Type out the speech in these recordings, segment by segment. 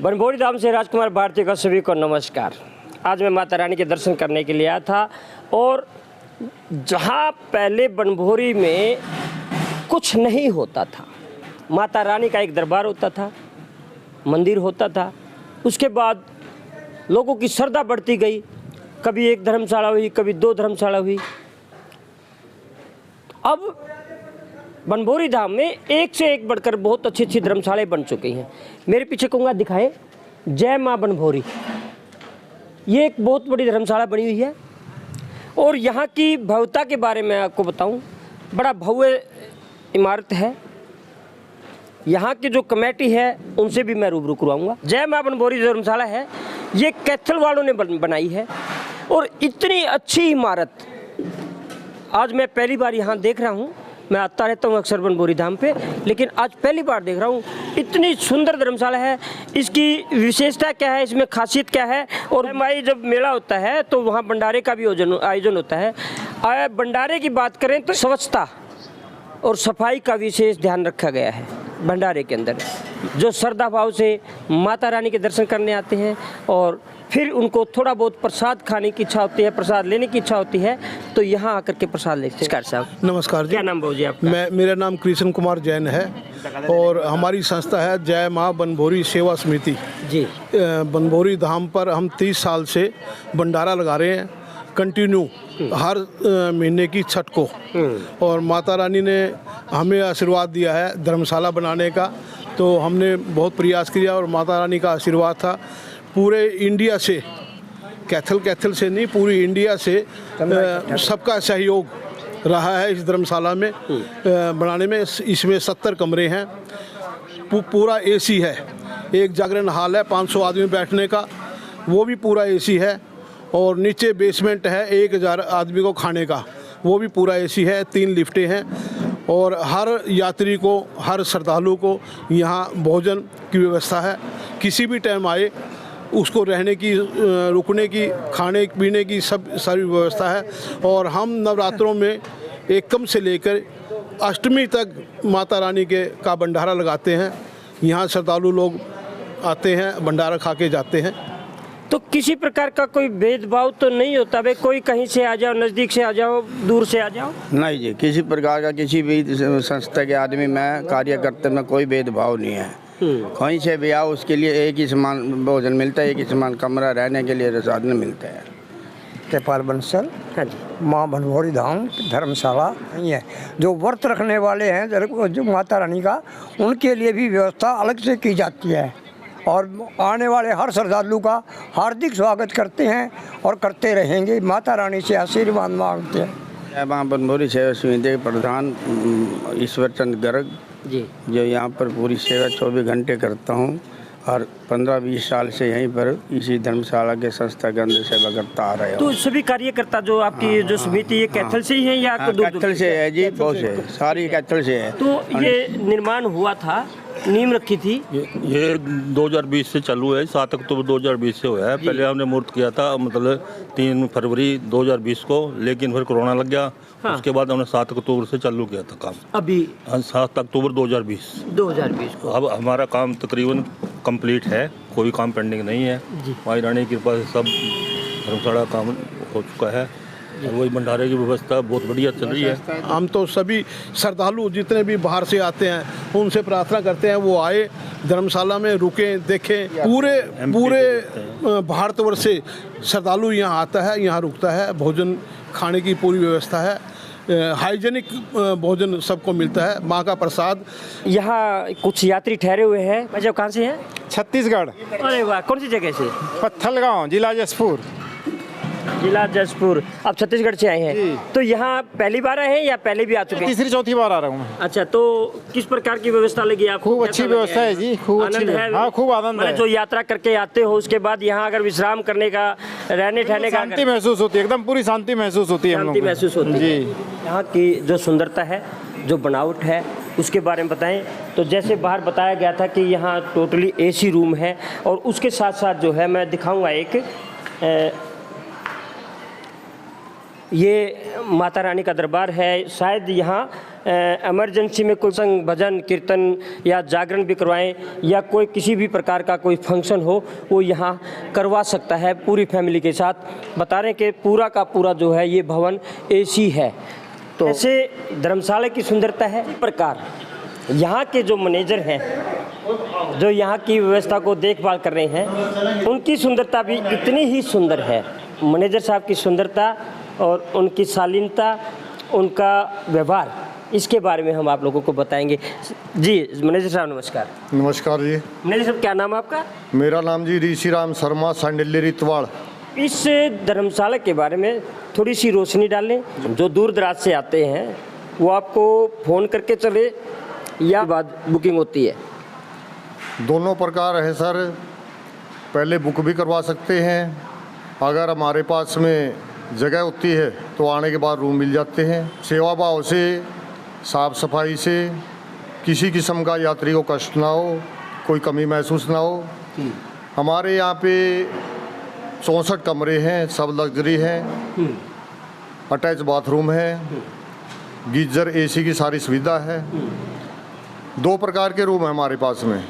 बनभोरी धाम से राजकुमार भारती का सभी को नमस्कार। आज मैं माता रानी के दर्शन करने के लिए आया था और जहाँ पहले बनभोरी में कुछ नहीं होता था, माता रानी का एक दरबार होता था, मंदिर होता था, उसके बाद लोगों की श्रद्धा बढ़ती गई। कभी एक धर्मशाला हुई, कभी दो धर्मशाला हुई। अब बनभोरी धाम में एक से एक बढ़कर बहुत अच्छी अच्छी धर्मशालाएं बन चुकी हैं। मेरे पीछे कहूँगा दिखाएं, जय माँ बनभोरी, ये एक बहुत बड़ी धर्मशाला बनी हुई है। और यहाँ की भव्यता के बारे में आपको बताऊं, बड़ा भव्य इमारत है। यहाँ की जो कमेटी है उनसे भी मैं रूबरू करवाऊंगा। जय माँ बनभोरी जो धर्मशाला है ये कैथल वालों ने बनाई है और इतनी अच्छी इमारत आज मैं पहली बार यहाँ देख रहा हूँ। मैं आता रहता हूँ अक्सर बनभोरी धाम पे, लेकिन आज पहली बार देख रहा हूँ। इतनी सुंदर धर्मशाला है, इसकी विशेषता क्या है, इसमें खासियत क्या है। और माई जब मेला होता है तो वहाँ भंडारे का भी आयोजन होता है। भंडारे की बात करें तो स्वच्छता और सफाई का विशेष ध्यान रखा गया है भंडारे के अंदर। जो श्रद्धा भाव से माता रानी के दर्शन करने आते हैं और फिर उनको थोड़ा बहुत प्रसाद खाने की इच्छा होती है, प्रसाद लेने की इच्छा होती है, तो यहाँ आकर के प्रसाद लेते हैं। नमस्कार साहब। नमस्कार जी। क्या नाम बाबू जी आपका? मेरा नाम कृष्ण कुमार जैन है और हमारी संस्था है जय माँ बनभोरी सेवा समिति जी। बनभोरी धाम पर हम 30 साल से भंडारा लगा रहे हैं कंटिन्यू, हर महीने की छठ को। और माता रानी ने हमें आशीर्वाद दिया है धर्मशाला बनाने का, तो हमने बहुत प्रयास किया और माता रानी का आशीर्वाद था। पूरे इंडिया से, कैथल से नहीं, पूरी इंडिया से सबका सहयोग रहा है इस धर्मशाला में बनाने में। इसमें 70 कमरे हैं, पूरा एसी है। एक जागरण हॉल है 500 आदमी बैठने का, वो भी पूरा एसी है। और नीचे बेसमेंट है 1000 आदमी को खाने का, वो भी पूरा एसी है। 3 लिफ्टें हैं और हर यात्री को, हर श्रद्धालु को यहाँ भोजन की व्यवस्था है। किसी भी टाइम आए उसको रहने की, रुकने की, खाने पीने की सब सारी व्यवस्था है। और हम नवरात्रों में एकम से लेकर अष्टमी तक माता रानी का भंडारा लगाते हैं। यहाँ श्रद्धालु लोग आते हैं, भंडारा खा के जाते हैं। तो किसी प्रकार का कोई भेदभाव तो नहीं होता भाई, कोई कहीं से आ जाओ, नज़दीक से आ जाओ, दूर से आ जाओ? नहीं जी, किसी प्रकार का किसी भी संस्था के आदमी में, कार्यकर्ता में कोई भेदभाव नहीं है। कहीं से भी आओ उसके लिए एक ही समान भोजन मिलता है, एक ही समान कमरा, रहने के लिए साधन मिलते हैं। कृपाल बंसल, हाँ जी। माँ बनभोरी धाम धर्मशाला नहीं है। जो व्रत रखने वाले हैं जो माता रानी का, उनके लिए भी व्यवस्था अलग से की जाती है और आने वाले हर श्रद्धालु का हार्दिक स्वागत करते हैं और करते रहेंगे। माता रानी से आशीर्वाद मांगते हैं। जय माँ बनभोरी सेवा समिति के प्रधान ईश्वर चंद गर्ग जी, जो यहाँ पर पूरी सेवा 24 घंटे करता हूँ और 15-20 साल से यहीं पर इसी धर्मशाला के संस्था के अंदर सेवा करता आ रहे हो। तो सभी कार्यकर्ता जो आपकी जो समिति ये कैथल से ही है या कैथल से है जी? बहुत से, सारी कैथल से है। तो ये निर्माण हुआ था, नींव रखी थी? ये 2020 से चालू है, 7 अक्टूबर 2020 से हुआ है। पहले हमने मुहूर्त किया था मतलब 3 फरवरी 2020 को, लेकिन फिर कोरोना लग गया। हाँ। उसके बाद हमने 7 अक्टूबर से चालू किया था काम। अभी 7 अक्टूबर 2020 को अब हमारा काम तकरीबन कंप्लीट है, कोई काम पेंडिंग नहीं है। माई रानी की कृपा से सब धर्मशाला काम हो चुका है और वही भंडारे की व्यवस्था बहुत बढ़िया चल रही है। हम तो सभी श्रद्धालु जितने भी बाहर से आते हैं उनसे प्रार्थना करते हैं वो आए धर्मशाला में, रुकें, देखें। पूरे भारतवर्ष से श्रद्धालु यहाँ आता है, यहाँ रुकता है। भोजन खाने की पूरी व्यवस्था है, हाइजेनिक भोजन सबको मिलता है, माँ का प्रसाद। यहाँ कुछ यात्री ठहरे हुए हैं। भाई कहाँ से हैं? छत्तीसगढ़। अरे वाह, कौन सी जगह से? पत्थलगांव, जिला जसपुर। जिला जसपुर। आप छत्तीसगढ़ से आए हैं, तो यहाँ पहली बार आए हैं या पहले भी आ चुके हैं? तीसरी चौथी बार आ रहा हूँ मैं। अच्छा, तो किस प्रकार की व्यवस्था लगी आपको? खूब अच्छी व्यवस्था है जी, खूब अच्छी है। हाँ, खूब आनंद है। जो यात्रा करके आते हो उसके बाद यहाँ अगर विश्राम करने का, रहने ठहरने का शांति महसूस होती है, एकदम पूरी शांति महसूस होती है। शांति महसूस होती है जी। यहाँ की जो सुंदरता है, जो बनावट है, उसके बारे में बताएं। तो जैसे बाहर बताया गया था कि यहाँ टोटली एसी रूम है और उसके साथ साथ जो है मैं दिखाऊंगा एक ये माता रानी का दरबार है। शायद यहाँ इमरजेंसी में कोई संग भजन कीर्तन या जागरण भी करवाएं या कोई किसी भी प्रकार का कोई फंक्शन हो वो यहाँ करवा सकता है पूरी फैमिली के साथ। बता रहे हैं कि पूरा का पूरा जो है ये भवन एसी है। तो ऐसे धर्मशाला की सुंदरता है। इस प्रकार यहाँ के जो मैनेजर हैं जो यहाँ की व्यवस्था को देखभाल कर रहे हैं उनकी सुंदरता भी इतनी ही सुंदर है। मैनेजर साहब की सुंदरता और उनकी शालीनता, उनका व्यवहार, इसके बारे में हम आप लोगों को बताएंगे। जी मैनेजर साहब नमस्कार। नमस्कार जी। मैनेजर साहब क्या नाम है आपका? मेरा नाम जी ऋषि राम शर्मा, सांडिल्य रितवाड़। इस धर्मशाला के बारे में थोड़ी सी रोशनी डालें। जो दूर दराज से आते हैं वो आपको फ़ोन करके चले या बाद बुकिंग होती है? दोनों प्रकार है सर। पहले बुक भी करवा सकते हैं, अगर हमारे पास में जगह होती है तो आने के बाद रूम मिल जाते हैं। सेवा भाव से, साफ सफाई से, किसी किस्म का यात्री को कष्ट ना हो, कोई कमी महसूस ना हो। हमारे यहाँ पे 64 कमरे हैं, सब लग्जरी हैं, अटैच बाथरूम है, गीजर एसी की सारी सुविधा है। 2 प्रकार के रूम है हमारे पास में।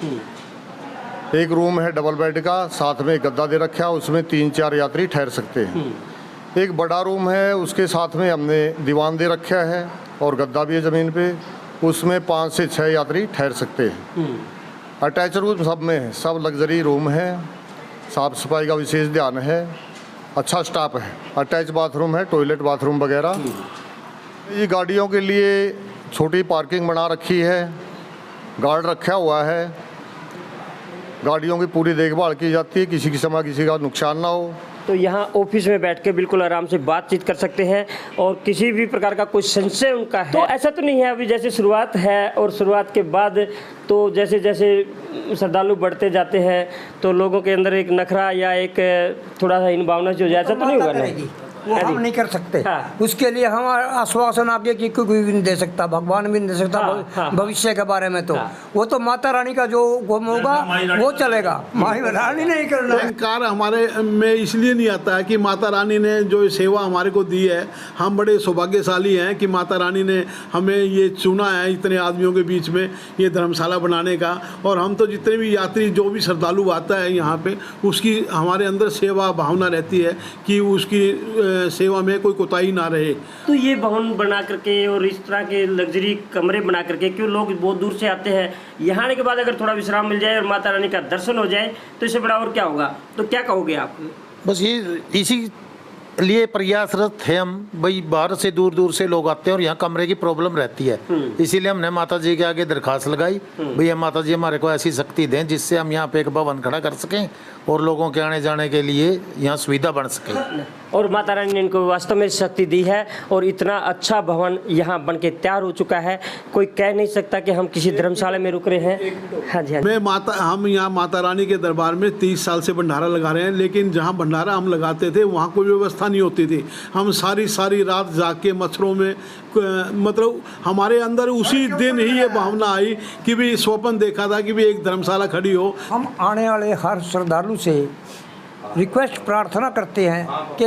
एक रूम है डबल बेड का, साथ में एक गद्दा दे रखा है, उसमें 3-4 यात्री ठहर सकते हैं। एक बड़ा रूम है, उसके साथ में हमने दीवान दे रखा है और गद्दा भी है ज़मीन पे, उसमें 5 से 6 यात्री ठहर सकते हैं। अटैच रूम सब में है, सब लग्जरी रूम है, साफ़ सफाई का विशेष ध्यान है, अच्छा स्टाफ है। अटैच बाथरूम है, टॉयलेट बाथरूम वगैरह। ये गाड़ियों के लिए छोटी पार्किंग बना रखी है, गार्ड रखा हुआ है, गाड़ियों की पूरी देखभाल की जाती है, किसी किस्म का किसी का नुकसान ना हो। तो यहाँ ऑफिस में बैठ के बिल्कुल आराम से बातचीत कर सकते हैं और किसी भी प्रकार का कोई संशय उनका है तो ऐसा तो नहीं है। अभी जैसे शुरुआत है और शुरुआत के बाद तो जैसे जैसे श्रद्धालु बढ़ते जाते हैं तो लोगों के अंदर एक नखरा या एक थोड़ा सा इन भावना से हो जाए, ऐसा तो नहीं होगा ना? वो हम नहीं कर सकते। हाँ। उसके लिए हम आश्वासन आगे की कोई भी नहीं दे सकता, भगवान भी नहीं दे सकता। हाँ। भविष्य के बारे में तो हाँ। वो तो माता रानी का जो गुम होगा वो चलेगा, माही रानी नहीं करना। अहंकार हमारे में इसलिए नहीं आता है कि माता रानी ने जो सेवा हमारे को दी है, हम बड़े सौभाग्यशाली हैं कि माता रानी ने हमें ये चुना है इतने आदमियों के बीच में ये धर्मशाला बनाने का। और हम तो जितने भी यात्री जो भी श्रद्धालु आता है यहाँ पे उसकी हमारे अंदर सेवा भावना रहती है कि उसकी सेवा में कोई कोताही ना रहे। तो ये भवन बना करके और इस तरह के लग्जरी कमरे बना करके क्यों लोग बहुत दूर से आते हैं, यहाँ आने के बाद अगर थोड़ा विश्राम मिल जाए और माता रानी का दर्शन हो जाए तो इससे बड़ा और क्या होगा? तो क्या कहोगे आप? बस ये इसी लिए प्रयासरत है हम। भाई बाहर से दूर दूर से लोग आते हैं और यहाँ कमरे की प्रॉब्लम रहती है, इसीलिए हमने माता जी के आगे दरखास्त लगाई भैया माता जी हमारे को ऐसी शक्ति दें जिससे हम यहाँ पे एक भवन खड़ा कर सकें और लोगों के आने जाने के लिए यहाँ सुविधा बन सके। और माता रानी ने इनको वास्तव में शक्ति दी है और इतना अच्छा भवन यहाँ बन के तैयार हो चुका है, कोई कह नहीं सकता कि हम किसी धर्मशाला में रुक रहे हैं। हाँ जी, हम यहाँ माता रानी के दरबार में 30 साल से भंडारा लगा रहे हैं, लेकिन जहाँ भंडारा हम लगाते थे वहाँ कोई व्यवस्था नहीं होती थी। हम सारी रात जाग के मच्छरों में मतलब हमारे अंदर उसी दिन ही ये भावना आई कि भी स्वप्न देखा था कि भी एक धर्मशाला खड़ी हो। हम आने वाले हर श्रद्धालु से रिक्वेस्ट प्रार्थना करते हैं कि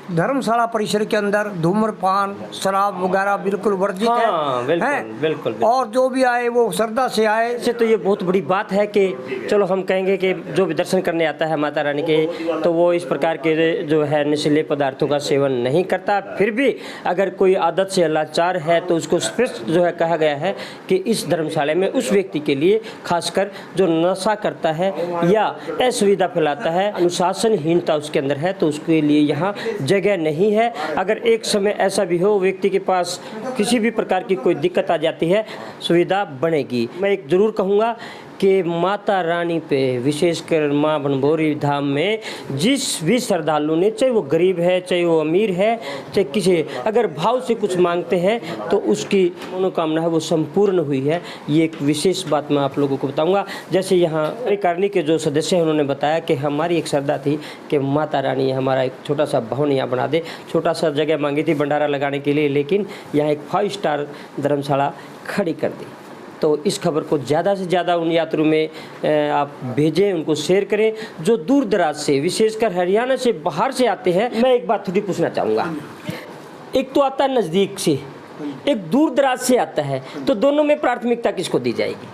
धर्मशाला परिसर के अंदर धूम्रपान शराब वगैरह बिल्कुल वर्जित है। बिल्कुल। और जो भी आए वो श्रद्धा से आए। इससे तो ये बहुत बड़ी बात है कि चलो हम कहेंगे कि जो भी दर्शन करने आता है माता रानी के तो वो इस प्रकार के जो है नशीले पदार्थों का सेवन नहीं करता। फिर भी अगर कोई आदत से लाचार है तो उसको स्पष्ट जो है कहा गया है कि इस धर्मशाला में उस व्यक्ति के लिए खासकर जो नशा करता है या असुविधा फैलाता है, अनुशासनहीनता उसके अंदर है, तो उसके लिए यहाँ जगह नहीं है। अगर एक समय ऐसा भी हो व्यक्ति के पास किसी भी प्रकार की कोई दिक्कत आ जाती है, सुविधा बनेगी। मैं एक ज़रूर कहूँगा कि माता रानी पे विशेषकर माँ बनभौरी धाम में जिस भी श्रद्धालु ने, चाहे वो गरीब है चाहे वो अमीर है चाहे किसी, अगर भाव से कुछ मांगते हैं तो उसकी मनोकामना है वो संपूर्ण हुई है। ये एक विशेष बात मैं आप लोगों को बताऊंगा। जैसे यहाँ कार्यकारिणी के जो सदस्य हैं उन्होंने बताया कि हमारी एक श्रद्धा थी कि माता रानी हमारा एक छोटा सा भवन यहाँ बना दे। छोटा सा जगह मांगी थी भंडारा लगाने के लिए, लेकिन यहाँ एक 5 स्टार धर्मशाला खड़ी कर दी। तो इस खबर को ज़्यादा से ज़्यादा उन यात्रियों में आप भेजें, उनको शेयर करें जो दूर दराज से विशेषकर हरियाणा से बाहर से आते हैं। मैं एक बात थोड़ी पूछना चाहूँगा एक तो आता है नज़दीक से, एक दूर दराज से आता है, तो दोनों में प्राथमिकता किसको दी जाएगी?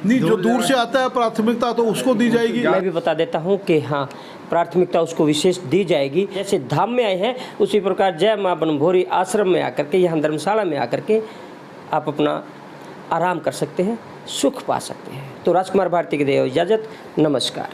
नहीं, जो दूर से आता है प्राथमिकता तो उसको दी जाएगी। मैं भी बता देता हूँ कि हाँ, प्राथमिकता उसको विशेष दी जाएगी। जैसे धाम में आए हैं उसी प्रकार जय माँ बनभोरी आश्रम में आकर के, यहाँ धर्मशाला में आकर के आप अपना आराम कर सकते हैं, सुख पा सकते हैं। तो राजकुमार भारती की देव इजाज़त, नमस्कार।